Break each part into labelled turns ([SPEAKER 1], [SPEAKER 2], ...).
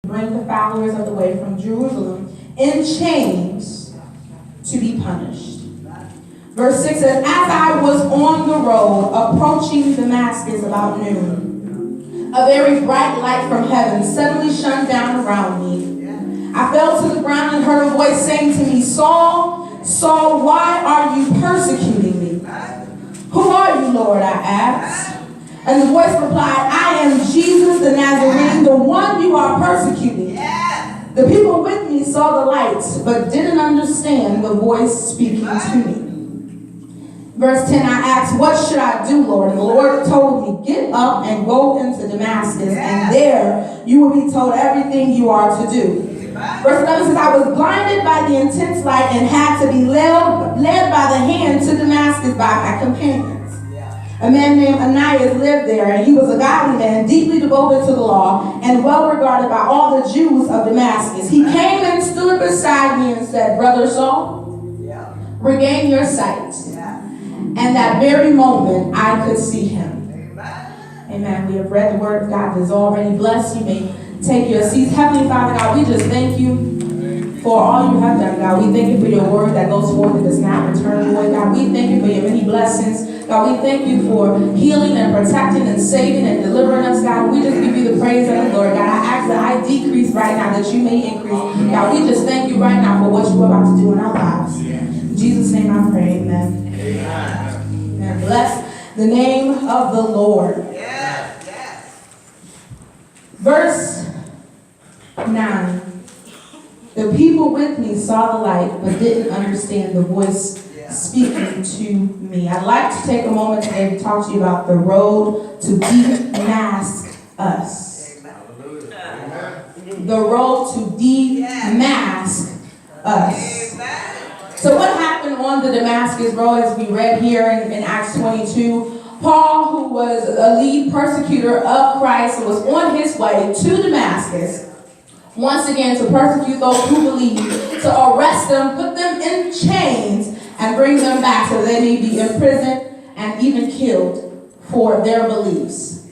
[SPEAKER 1] bring the followers of the way from Jerusalem in chains to be punished. Verse 6 says, as I was on the road approaching Damascus about noon, a very bright light from heaven suddenly shone down around me. I fell to the ground and heard a voice saying to me, Saul, Saul, why are you persecuting me? Who are you, Lord? I asked. And the voice replied, I am Jesus the Nazarene, the one you are persecuting. The people with me saw the light, but didn't understand the voice speaking to me. Verse 10, I asked, what should I do, Lord? And the Lord told me, get up and go into Damascus, and there you will be told everything you are to do. Verse 11 says, I was blinded by the intense light and had to be led by the hand to Damascus by my companions. A man named Ananias lived there, and he was a godly man, deeply devoted to the law, and well regarded by all the Jews of Damascus. He came and stood beside me and said, Brother Saul, regain your sight. And that very moment, I could see him. Amen. We have read the word of God that is already blessed. You may take your seats. Heavenly Father, God, we just thank you for all you have done, God. We thank you for your word that goes forth and does not return void, God. We thank you for your many blessings. God, we thank you for healing and protecting and saving and delivering us, God. We just give you the praise and the glory, God. I ask that I decrease right now that you may increase. God, we just thank you right now for what you're about to do in our lives. In Jesus' name I pray, amen. Amen. Bless the name of the Lord. Verse 9. The people with me saw the light, but didn't understand the voice speaking to me. I'd like to take a moment today to talk to you about the road to demask us. The road to demask us. So what happened on the Damascus road, as we read here in Acts 22? Paul, who was a lead persecutor of Christ, was on his way to Damascus, once again to persecute those who believe, to arrest them, put them in chains, and bring them back so they may be imprisoned and even killed for their beliefs.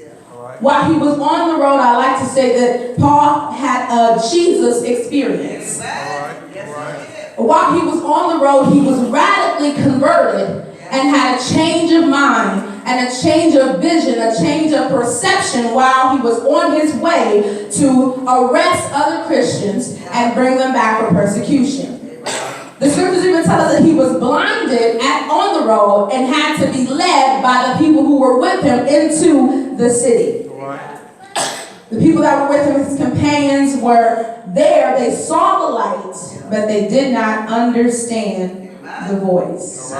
[SPEAKER 1] While he was on the road, I like to say that Paul had a Jesus experience. While he was on the road, he was radically converted and had a change of mind and a change of vision, a change of perception while he was on his way to arrest other Christians and bring them back for persecution. The scriptures even tell us that he was blinded on the road and had to be led by the people who were with him into the city. The people that were with him, his companions, were there. They saw the light, but they did not understand the voice.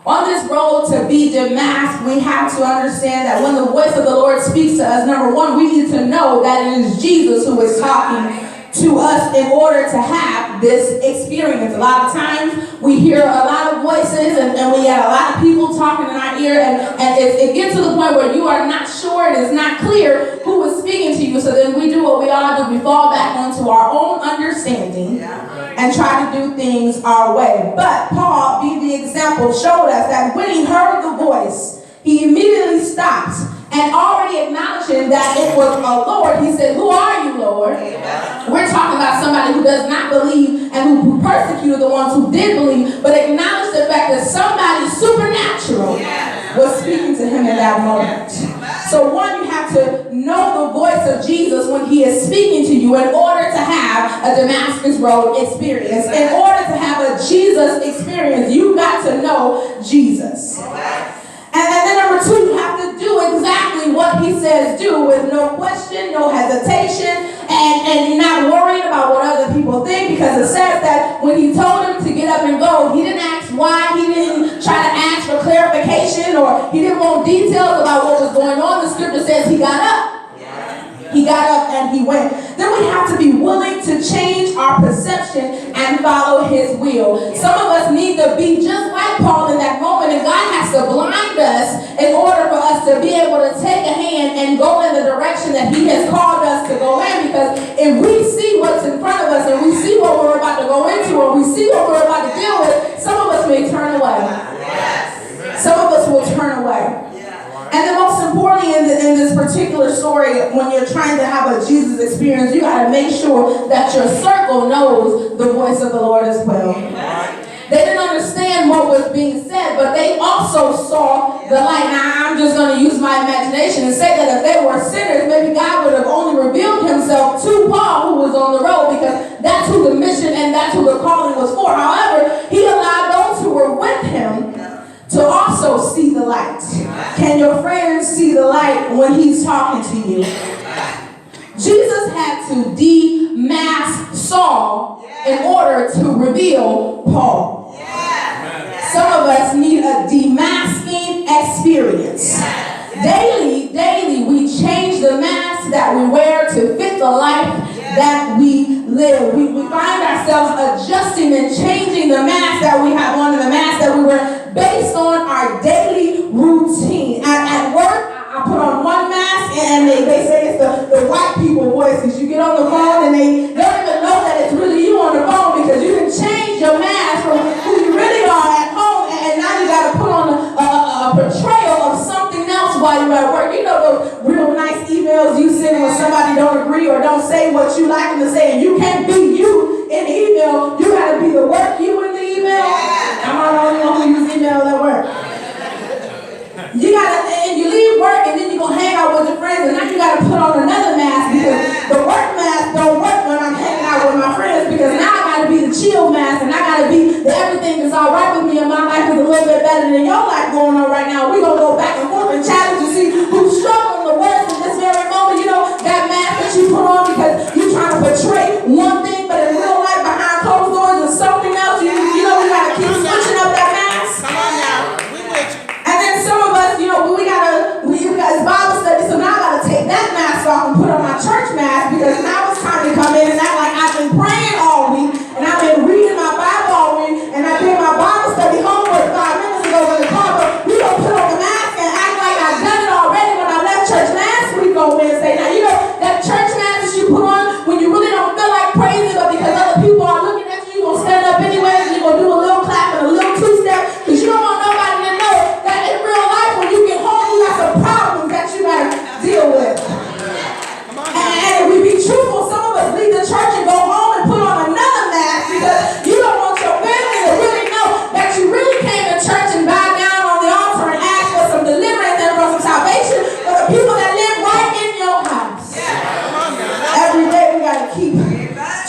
[SPEAKER 1] On this road to be demasked, we have to understand that when the voice of the Lord speaks to us, number one, we need to know that it is Jesus who is talking to us in order to have this experience. A lot of times we hear a lot of voices and we have a lot of people talking in our ear, and it gets to the point where you are not sure, it is not clear who is speaking to you. So then we do what we all do, we fall back onto our own understanding and try to do things our way. But Paul, being the example, showed us that when he heard the voice, he immediately stopped, and already acknowledging that it was a Lord, he said, who are you, Lord? We're talking about somebody who does not believe and who persecuted the ones who did believe, but acknowledged the fact that somebody supernatural was speaking to him in that moment. So one, you have to know the voice of Jesus when he is speaking to you in order to have a Damascus Road experience. In order to have a Jesus experience, you've got to know Jesus. And then number two, you have to do exactly what he says do with no question, no hesitation, and you're not worried about what other people think, because it says that when he told him to get up and go, he didn't ask why, he didn't try to ask for clarification, or he didn't want details about what was going on. The scripture says he got up. He got up and he went. Then we have to be willing to change our perception and follow his will. Some of us need to be just like Paul in that moment, and God has to blind us in order for us to be able to take a hand and go in the direction that he has called us to go in. Because if we see what's in front of us and we see what we're about to go into, or we see what we're about to deal with, some of us may turn away. Some of us will turn away. And then most importantly in this particular particular story, when you're trying to have a Jesus experience, you got to make sure that your circle knows the voice of the Lord as well. They didn't understand what was being said, but they also saw the light. Now, I'm just going to use my imagination and say that if they were sinners, maybe God would have only revealed himself to Paul, who was on the road, because that's who the mission and that's who the calling was for. However, he allowed those who were with him to also see the light. Can your friends see the light when he's talking to you? Jesus had to demask Saul in order to reveal Paul. Some of us need a demasking experience. Daily, we change the mask that we wear to fit the life that we live. We find ourselves adjusting and changing the mask that we have on and the mask that we wear based on our daily routine. At work, I put on one mask and they say it's the white people voices. You get on the phone and they don't even know that it's really you on the phone because you can change your mask from who you really are at home, and now you got to put on a portrayal of something else while you're at work. You know those real nice emails you send when somebody don't agree or don't say what you like them to say, and you can't be you in the email. You got to be the work you in the email. I'm not the only one who use email at work. You gotta, and you leave work and then you're gonna hang out with your friends, and now you gotta put on another mask because the work mask don't work when I'm hanging out with my friends, because now I gotta be the chill mask and I gotta be the everything is alright with me and my life is a little bit better than your life going on right now. We're gonna go back and forth and challenge to see who's struggling the worst in this very moment. You know, that mask that you put on because you're trying to portray one thing, but in real life behind closed doors is something else. You know, we gotta keep switching up that mask.
[SPEAKER 2] Come on now, we with you.
[SPEAKER 1] And then some of us, you know, we got Bible study, so now I gotta take that mask off and put on my church mask, because now it's time to come in and act like I've been praying all week and I've been reading my Bible all week and I did my Bible study homework 5 minutes ago in the car, but we gonna put on the mask and act like I've done it already when I left church last week on Wednesday. Now, you know, that church mask that you put on when you really don't feel like praising, but because other people are looking at you, you're gonna stand up anyway and you're gonna do a little clap and a little two-step, because you don't want nobody to know that in real life when you get home you got some problems that you gotta deal with. And if we be truthful, some of us leave the church and go home and put on another mask because you don't want your family to really know that you really came to church and bowed down on the altar and asked for some deliverance and for some salvation for the people that live right in your house. Every day we gotta keep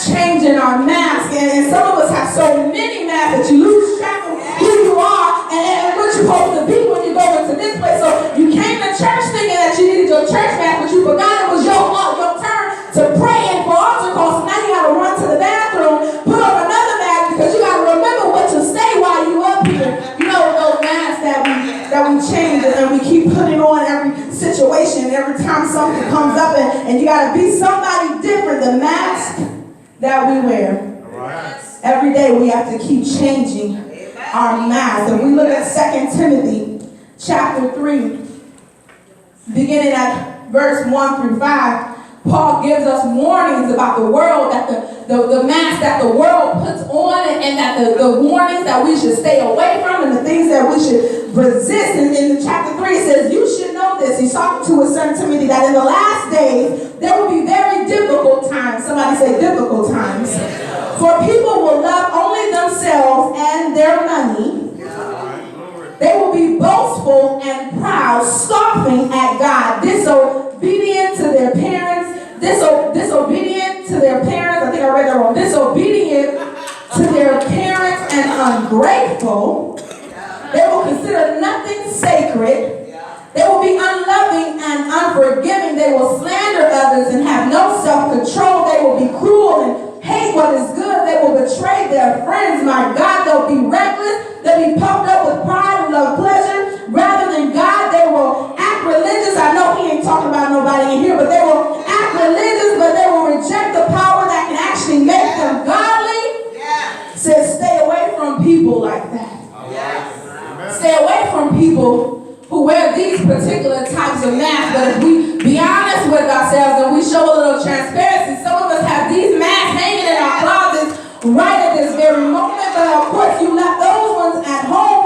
[SPEAKER 1] changing our mask, and some of us have so many masks that you lose track of who you are and what you're supposed to be when you go into this place. So you came to church thinking that you needed your church mask, but you forgot it was your turn to pray and for altar calls. So now you gotta run to the bathroom, put on another mask, because you gotta remember what to say while you up here. You know those masks that we change and we keep putting on every situation, every time something comes up, and you gotta be somebody different. The mask that we wear. Every day we have to keep changing our mask. If we look at 2 Timothy chapter 3, beginning at verse 1 through 5, Paul gives us warnings about the world, that the mask that the world puts on, and that the warnings that we should stay away from, and the things that we should resist. And in chapter 3 it says, you should know this. He's talking to his son Timothy, that in the last days there will be very difficult times. Somebody say difficult times. For people will love only themselves and their money. They will be boastful and proud, scoffing at God, disobedient to their parents, disobedient to their parents. I think I read that wrong. Disobedient to their parents and ungrateful. They will consider nothing sacred. They will be unloving and unforgiving. They will slander others and have no self-control. They will be cruel and hate what is good. They will betray their friends. My God, they'll be reckless. They'll be puffed up with pride and love pleasure rather than God. They will act religious. I know he ain't talking about nobody in here, but they will act religious, but they will reject the power that can actually make them godly. Says stay away from people like that. Stay away from people who wear these particular types of masks. But if we be honest with ourselves and we show a little transparency, some of us have these masks hanging in our closets right at this very moment. But of course, you left those ones at home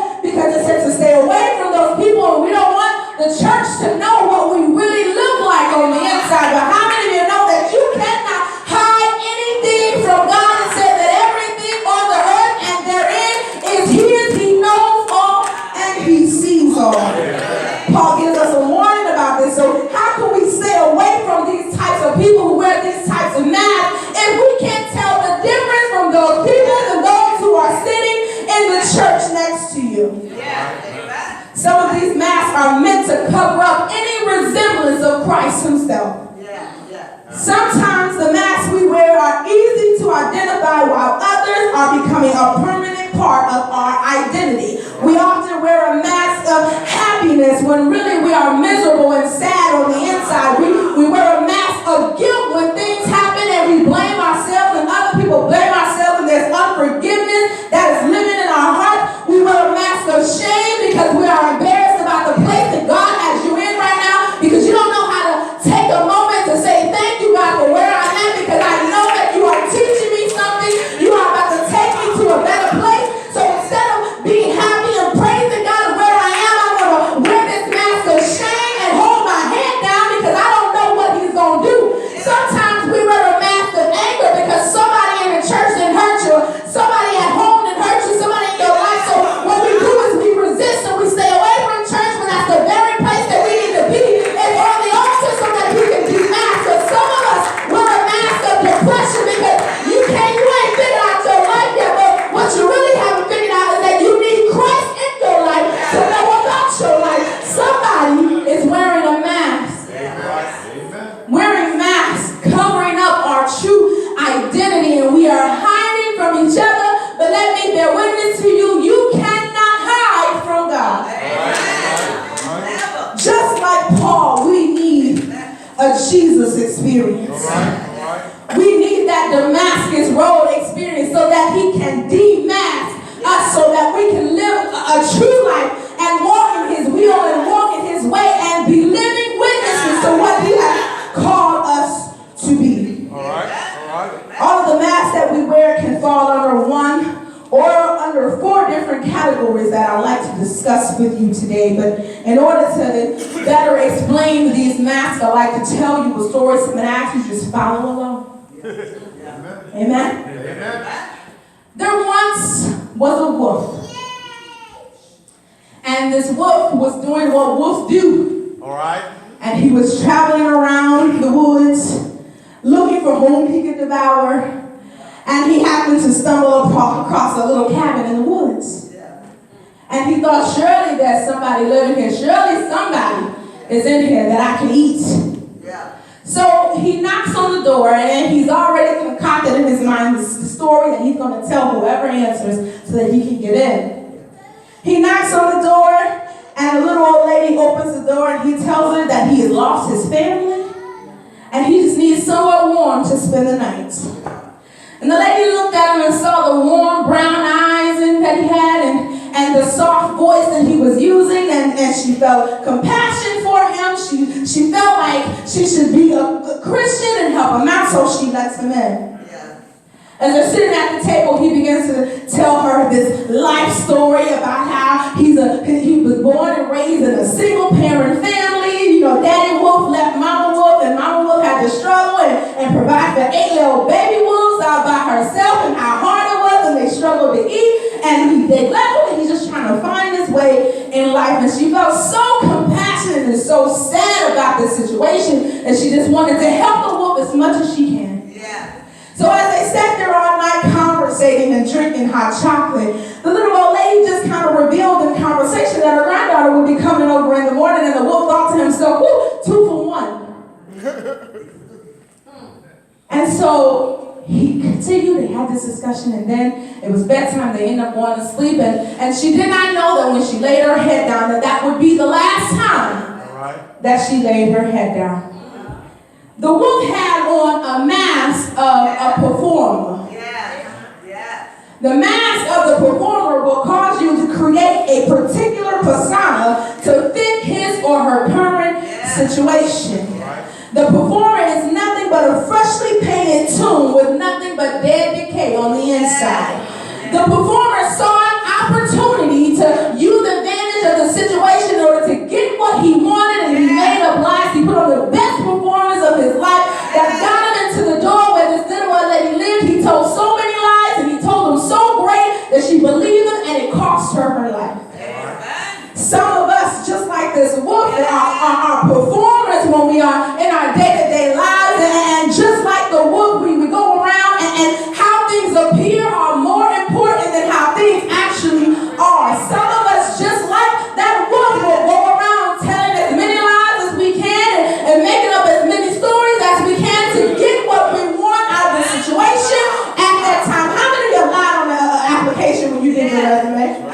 [SPEAKER 1] that Damascus Road experience so that he can demask us so that we can live a true life and walk in his will and walk in his way and be living witnesses to what he has called us to be.
[SPEAKER 2] All right.
[SPEAKER 1] All of the masks that we wear can fall under one or under 4 different categories that I'd like to discuss with you today. But in order to better explain these masks, I'd like to tell you a story. So I'm going to ask you to just follow along. Amen?
[SPEAKER 2] Amen.
[SPEAKER 1] There once was a wolf. And this wolf was doing what wolves do.
[SPEAKER 2] All right.
[SPEAKER 1] And he was traveling around the woods, looking for whom he could devour. And he happened to stumble across a little cabin in the woods. And he thought, surely there's somebody living here. Surely somebody is in here that I can eat. So he knocks on the door, and he's already concocted in his mind the story that he's going to tell whoever answers so that he can get in. He knocks on the door, and a little old lady opens the door, and he tells her that he has lost his family, and he just needs somewhere warm to spend the night. And the lady looked at him and saw the warm brown eyes that he had and the soft voice that he was using, and she felt compassion for him. She felt like she should be a Christian and help him out, so she lets him in. As they're sitting at the table, he begins to tell her this life story about how he was born and raised in a single-parent family. You know, Daddy Wolf left Mama Wolf, and Mama Wolf had to struggle and provide for 8 little baby wolves out by herself, and how hard it was, and they struggled to eat, and they left him, and he's just trying to find his way in life. And she felt so compassionate and so sad about this situation that she just wanted to help the wolf as much as she can. So as they sat there all night conversating and drinking hot chocolate, the little old lady just kind of revealed in conversation that her granddaughter would be coming over in the morning, and the wolf thought to himself, whoo, 2 for 1. And so he continued, they had this discussion, and then it was bedtime, they ended up going to sleep, and she did not know that when she laid her head down that would be the last time that she laid her head down. The wolf had on a mask of a performer. The mask of the performer will cause you to create a particular persona to fit his or her current situation. The performer is nothing but a freshly painted tomb with nothing but dead decay on the inside. The performer saw an opportunity to use advantage of the situation in order to get what he wanted, and he made up lies. He put on the best performance of his life that got him into the door where this little old lady lived. He told so many lies, and he told them so great that she believed him, and it cost her her life. Some of us, just like this wolf, are performers when we are in our day-to-day lives, and just like the wolf, we go around and how things appear are more important than how things actually are. Some of us, just like that wolf, will go around telling as many lies as we can and making up as many stories as we can to get what we want out of the situation at that time. How many of you lied on the application when you did your resume?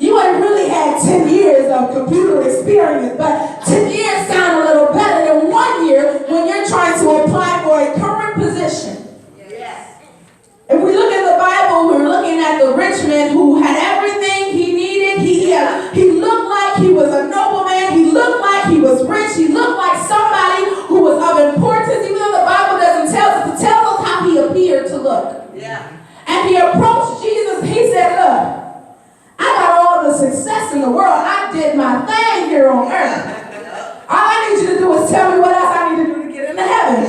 [SPEAKER 1] You ain't really had 10 years of computer experience, but 10 years sound a little better than 1 year when you're trying to apply for a current position. If we look at the Bible, we're looking at the rich man who had everything he needed. He looked like he was a nobleman. He looked like he was rich. He looked like somebody who was of importance, even though the Bible doesn't tell us. It tells us how he appeared to look. And he approached Jesus. He said, look, I got all the success in the world. I did my thing here on earth. All I need you to do is tell me what else I need to do to get into heaven.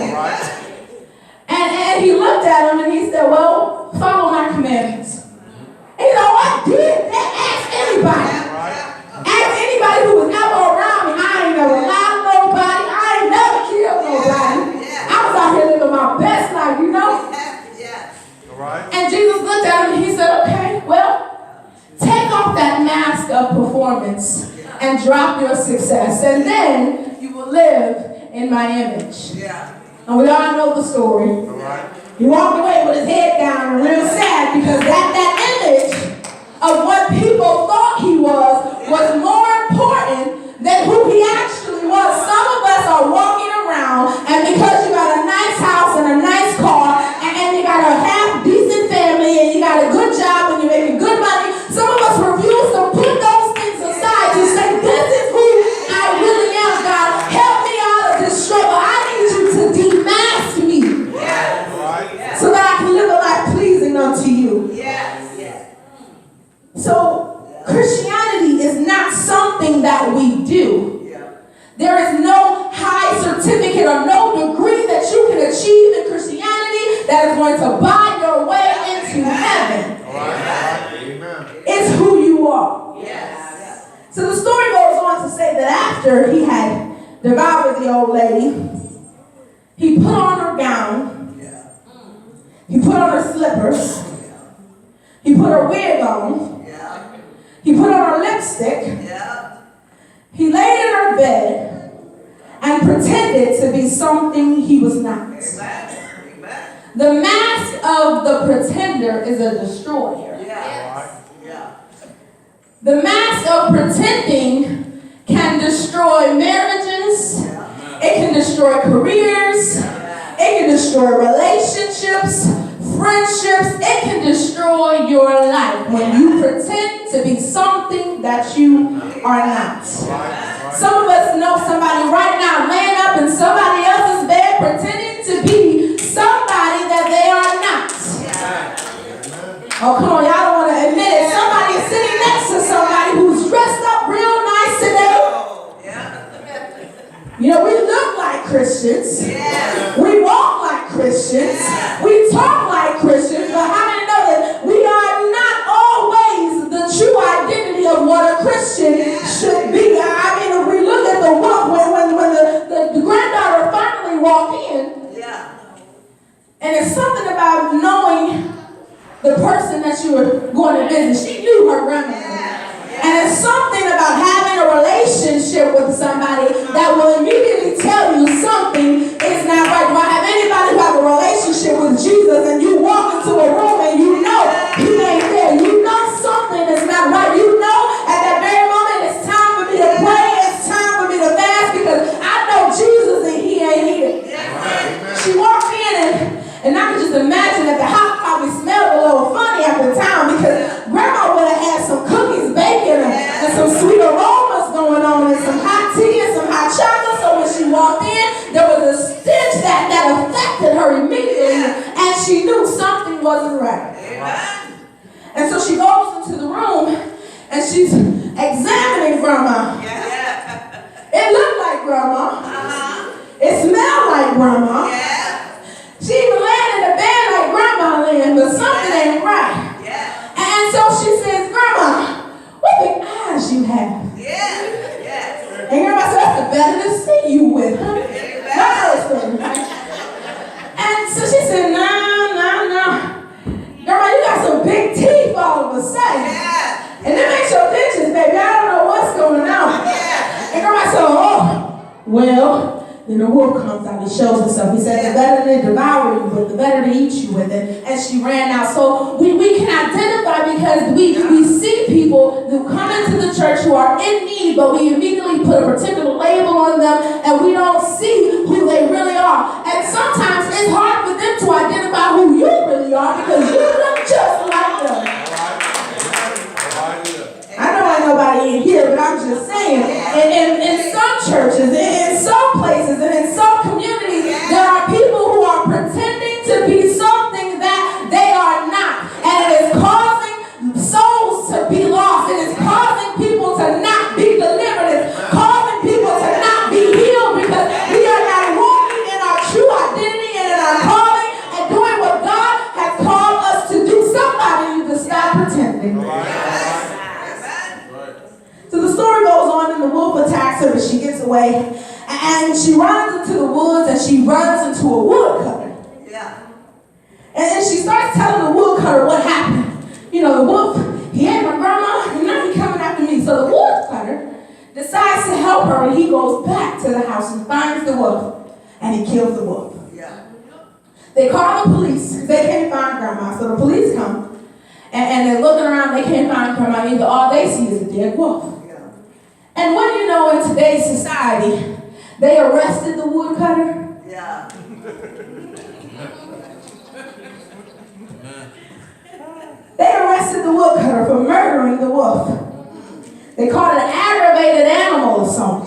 [SPEAKER 1] And he looked at him and he said, well, follow my commandments. And he said, oh, I did that. Ask anybody. Ask anybody who was ever around me. I ain't never lied to nobody. I ain't never killed nobody. I was out here living my best life, you know? And Jesus looked at him and he said, okay, well, take off that mask of performance and drop your success, and then you will live in my image. And we all know the story. He walked away with his head down and real sad because that image of what people thought he was more important than who he actually was. Some of us are walking around, and because you got a nice house and a that is going to buy your way into heaven. It's who you are. Yes. So the story goes on to say that after he had devoured the old lady, he put on her gown, he put on her slippers, he put her wig on, he put on her lipstick, he laid in her bed and pretended to be something he was not. The mask of the pretender is a destroyer. The mask of pretending can destroy marriages, it can destroy careers, it can destroy relationships, friendships, it can destroy your life when you pretend to be something that you are not. Some of us know somebody right now laying up in somebody else's bed pretending to be somebody that they are not. Oh, come on, y'all don't want to admit it. Somebody is sitting next to somebody who's dressed up real nice today. You know, we look like Christians. We walk like Christians. We talk like Christians. But how many know that we are not always the true identity of what a Christian should be? I mean, if we look at the walk, when the granddaughter finally walked in, and it's something about knowing the person that you were going to visit. She knew her grandmother. And it's something about having a relationship with somebody that will immediately tell you something is not right. Do I have anybody who has a relationship with Jesus and you walk into a room and you know he ain't there? You know something is not right. You know at that very moment it's time for me to pray. It's time for me to fast because I know Jesus and he ain't here. She walked in and I could just imagine that the house probably smelled a little funny at the time because grandma would have had some cookies baking and some sweet aromas going on and some hot tea and some hot chocolate. So when she walked in, there was a stench that affected her immediately and she knew something wasn't right. And so she goes into the room and she's examining grandma. It looked like grandma. It smelled like grandma. She even laying in the bed like grandma laying, but something ain't right. And so she says, Grandma, what big eyes you have. And grandma said, that's better to see you with, huh? Right? And so she said, no. Grandma, you got some big teeth all of a sudden. And them ain't your pictures, baby. I don't know what's going on. And grandma said, oh, well, then the wolf comes out, he shows himself. He said, the better to devour you with, the better to eat you with it. And she ran out. So we can identify because we see people who come into the church who are in need, but we immediately put a particular label on them and we don't see who they really are. And sometimes it's hard for them to identify who you really are because you look just like them. I know ain't nobody in here, but I'm just saying, in some churches, in some places, and in some communities, there are people who are pretending to be something that they are not. And it is causing souls to be lost. It is causing people to not be delivered. It's causing people to not be healed because we are not walking in our true identity and in our calling and doing what God has called us to do. Somebody needs to stop pretending. So the story goes on and the wolf attacks her, but she gets away. And she runs into the woods and she runs into a woodcutter. And she starts telling the woodcutter what happened. You know, the wolf, he ate my grandma, and now he's coming after me. So the woodcutter decides to help her and he goes back to the house and finds the wolf. And he kills the wolf. They call the police because they can't find grandma. So the police come and they're looking around, they can't find grandma either. All they see is a dead wolf. And what do you know, in today's society, they arrested the woodcutter. They arrested the woodcutter for murdering the wolf. They called it an aggravated animal assault.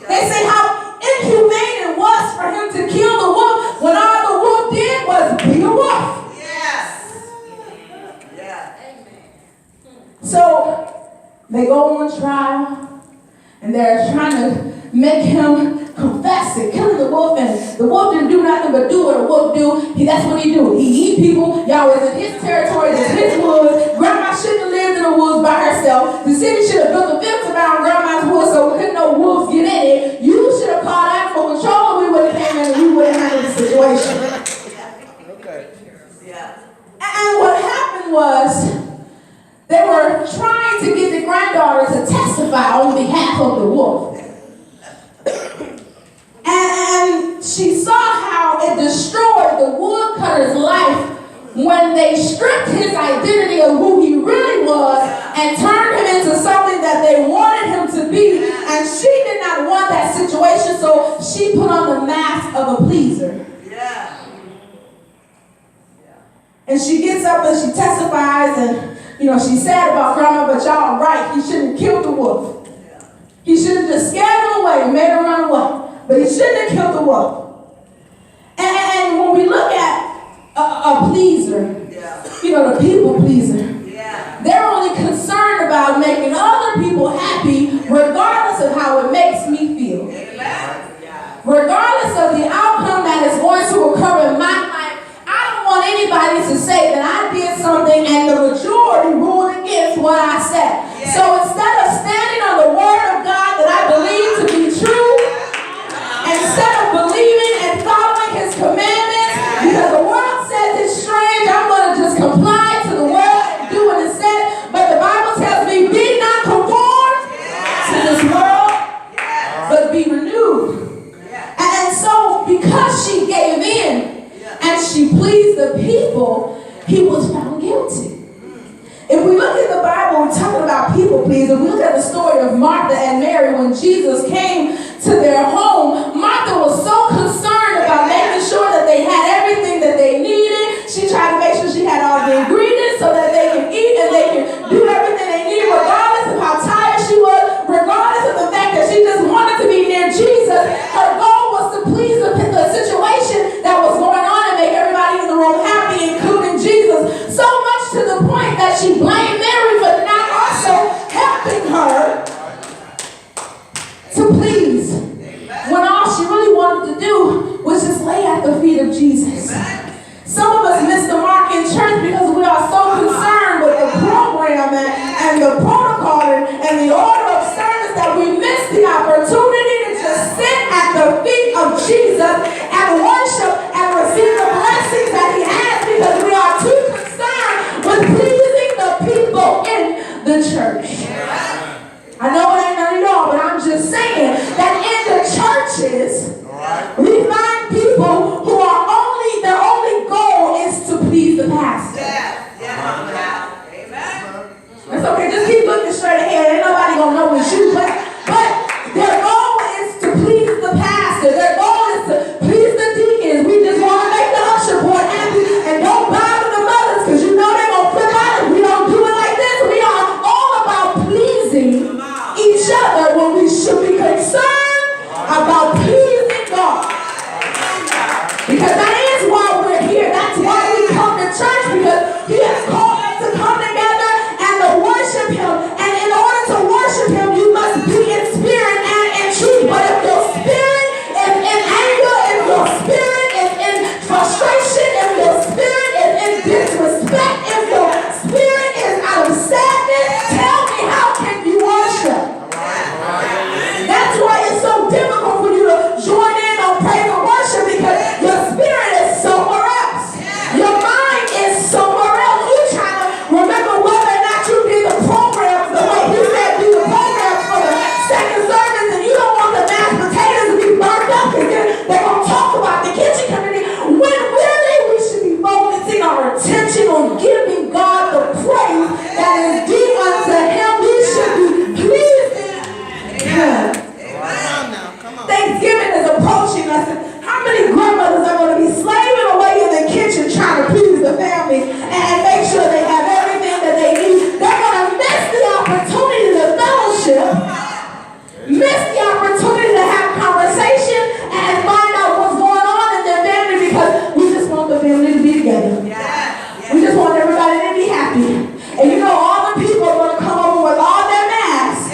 [SPEAKER 1] They say how inhumane it was for him to kill the wolf when all the wolf did was be a wolf. So they go on trial and they're trying to make him confess it, killing the wolf and nothing but do what a wolf do. That's what he do. He eat people. Y'all was in his territory, this his woods. Grandma shouldn't have lived in the woods by herself. The city should have built a fence around Grandma's woods so couldn't no wolves get in it. You should have called animal control and we would have came in and we would have handled the situation.
[SPEAKER 2] Okay.
[SPEAKER 3] Yeah.
[SPEAKER 1] And what happened was they were trying to get the granddaughter to testify on behalf of the wolf. And she saw how it destroyed the woodcutter's life when they stripped his identity of who he really was and turned him into something that they wanted him to be. And she did not want that situation, so she put on the mask of a pleaser.
[SPEAKER 3] Yeah.
[SPEAKER 1] And she gets up and she testifies, and she's sad about Grandma, but y'all right, he shouldn't have killed the wolf. He should have just scared her away and made her run away. But he shouldn't have killed the wolf. And when we look at a pleaser, the people pleaser, they're only concerned about making other people happy regardless of how it makes me feel. Regardless of the outcome that is going to occur in my life, I don't want anybody to say that I did something and the majority ruled against what I said. So instead of standing on the word of God that I believe to be true, instead of believing and following his commandments, because the world says it's strange, I'm going to just comply to the word and do what it said. But the Bible tells me, be not conformed to this world, but be renewed. And so because she gave in and she pleased the people, he was found guilty. If we look at the Bible, we're talking about people pleasing. We look at the story of Martha and Mary when Jesus came to their home. Martha was so concerned about making sure that they had everything that they needed. She tried to make sure she had all the ingredients so that they can eat and they can do everything they need, regardless of how tired she was, regardless of the fact that she just wanted to be near Jesus. Her goal was to please the situation that was going on and make everybody in the room happy, including Jesus. So much to the point that she blamed Mary for not also helping her to please, when all she really wanted to do was just lay at the feet of Jesus. Some of us miss the mark in church because we are so concerned with the program and the protocol and the order of service that we miss the opportunity to just sit at the feet of Jesus and worship and receive the blessings that he has, because we are too concerned with pleasing the people in the church. I know it ain't none of y'all, but I'm just saying that in the churches, we find people who are their only goal is to please the pastor. It's okay, just keep looking straight ahead. Ain't nobody gonna know when you, but their goal is to please the pastor. Their goal is to please the deacons. We just want to make the usher board happy and don't bother the mothers, because you know they're gonna flip out if we don't do it like this. We are all about pleasing each other when we should be concerned about pleasing God. Because that is why we're here. That's why we come to church, because he has called us to come together and to worship him. And in order to worship him, you must be in spirit and in truth. But if your spirit is in anger, if your spirit is in frustration, if your spirit is in disrespect, if your spirit is out of sadness, tell me, how can you worship? That's why it's so difficult for you to join in on praise and worship, because your spirit is somewhere else. Your mind is somewhere else. You're trying to remember whether or not you did the programs the way he said do the programs for the second service, and you don't want the mashed potatoes to be burned up because they're going to talk about the kitchen committee. When really we should be focusing our attention on giving God the praise that is due unto him. We should be pleasing him. Thanksgiving is approaching us. How many grandmothers are going to be slaving away in the kitchen trying to please the family and make sure they have everything that they need? They're going to miss the opportunity to fellowship, miss the opportunity to have conversation and find out what's going on in their family, because we just want the family to be together. We just want everybody to be happy. And you know, all the people are going to come over with all their masks.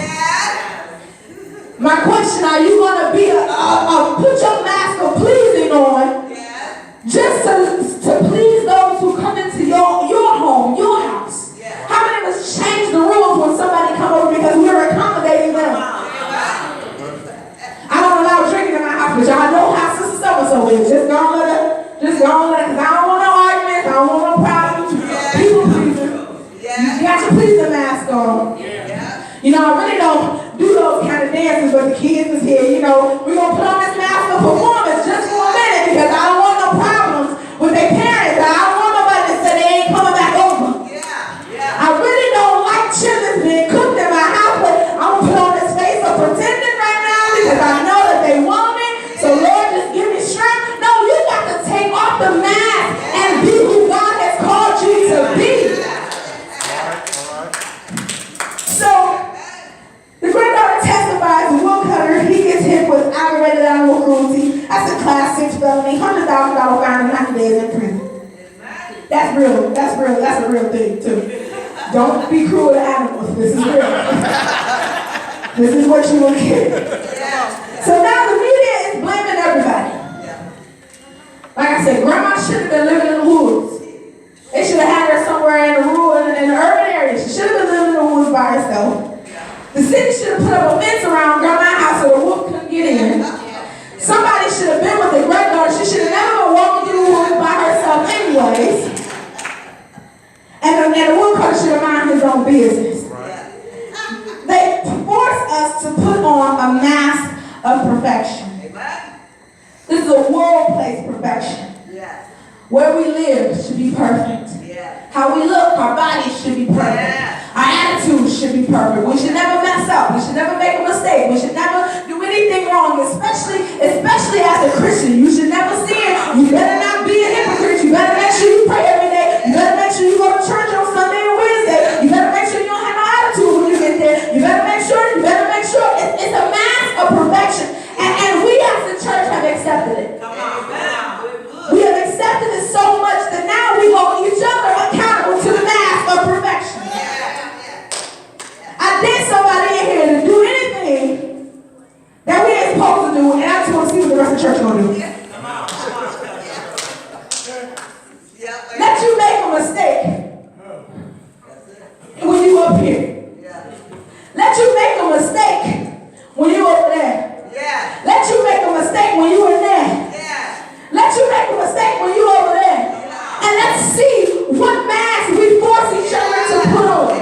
[SPEAKER 1] My question, are you going to be put your mask of pleasing on but the kids is here. You know, we're going to put on this mask of performance just for a minute because I don't want no problems with their parents. I don't want nobody to say they ain't coming back over. I really don't like children being cooked in my house, but I'm going to put on this face of pretending right now because I know that they want it. So Lord, just give me strength. No, you got to take off the mask and be who God has called you to be. So, the granddaughter testifies, Will Cutter, he gets hit with aggravated animal cruelty. That's a class 6 felony, $100,000 fine and 90 days in prison. That's real. That's a real thing, too. Don't be cruel to animals. This is real. This is what you will get. So now the media is blaming everybody. Like I said, grandma should have been living in the woods. They should have had her somewhere in the rural, in the urban area. She should have been living in the woods by herself. The city should have put up a fence around grandma's house so the wolf couldn't get in. Somebody should have been with the granddaughter. She should have never been walking through the woods by herself anyways. And the woodcutter should have minded his own business. They force us to put on a mask of perfection. This is a world-place perfection. Where we live should be perfect. How we look, our bodies should be perfect. Our attitudes should be perfect. We should never mess up. We should never make a mistake. We should never do anything wrong, especially as a Christian. You should never sin. You better not be a hypocrite. You better make sure you pray every day. You better make sure you go to church on Sunday and Wednesday. You better make sure you don't have no attitude when you get there. You better make sure. It's a mask of perfection. And we as the church have accepted it. We have accepted it so much that now we hold each other accountable to the mask of perfection. I dare somebody in here to do anything that we ain't supposed to do, and I just want to see what the rest of the church gonna do. Let you make a mistake when you up here. Let you make a mistake when you over there. Let you make a mistake when you in there. Let you make a mistake when you over there. And let's see what mask we force each other to put on.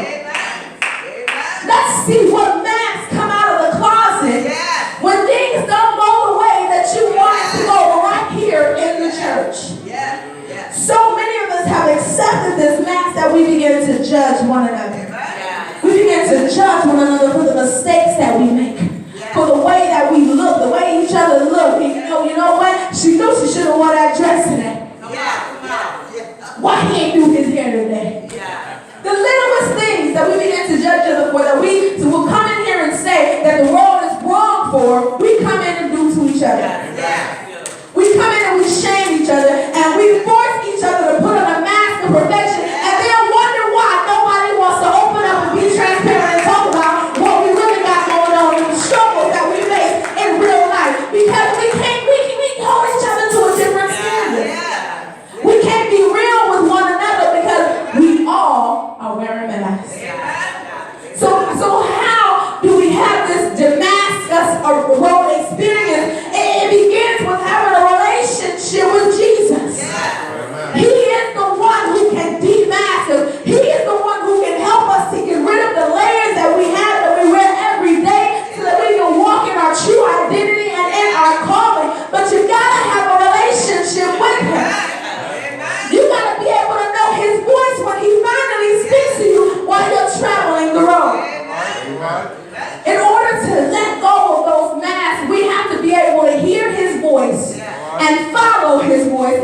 [SPEAKER 1] Let's see what masks come out of the closet when things don't go the way that you want it to go right here in the church. So many of us have accepted this mask that we begin to judge one another. We begin to judge one another for the mistakes that we make, for the way that we look, the way each other look. And you know what? She knew she should have worn that dress today. Why he ain't do his hair today? The littlest things that we begin to judge each other for, that we will come in here and say that the world is wrong for, we come in and do to each other. We come in and we shame each other, and we force each other to put on a mask of perfection, and then wonder why nobody wants to open up and be transparent and talk about what we really got going on and the struggles that we face in real life. Because we hold each other to a different standard. We can't be real with one another because we all are wearing masks. So how do we have this Damascus road experience? It begins with having a relationship with Jesus. He is the one who can demask us. He is the one who can help us to get rid of the layers that we have, that we wear every day, so that we can walk in our true identity and in our calling. But you gotta have a relationship with him. You gotta be able to know his voice when he finally speaks to you while you're traveling the road. In order to let go of those masks, we have to be able to hear his voice and follow his voice.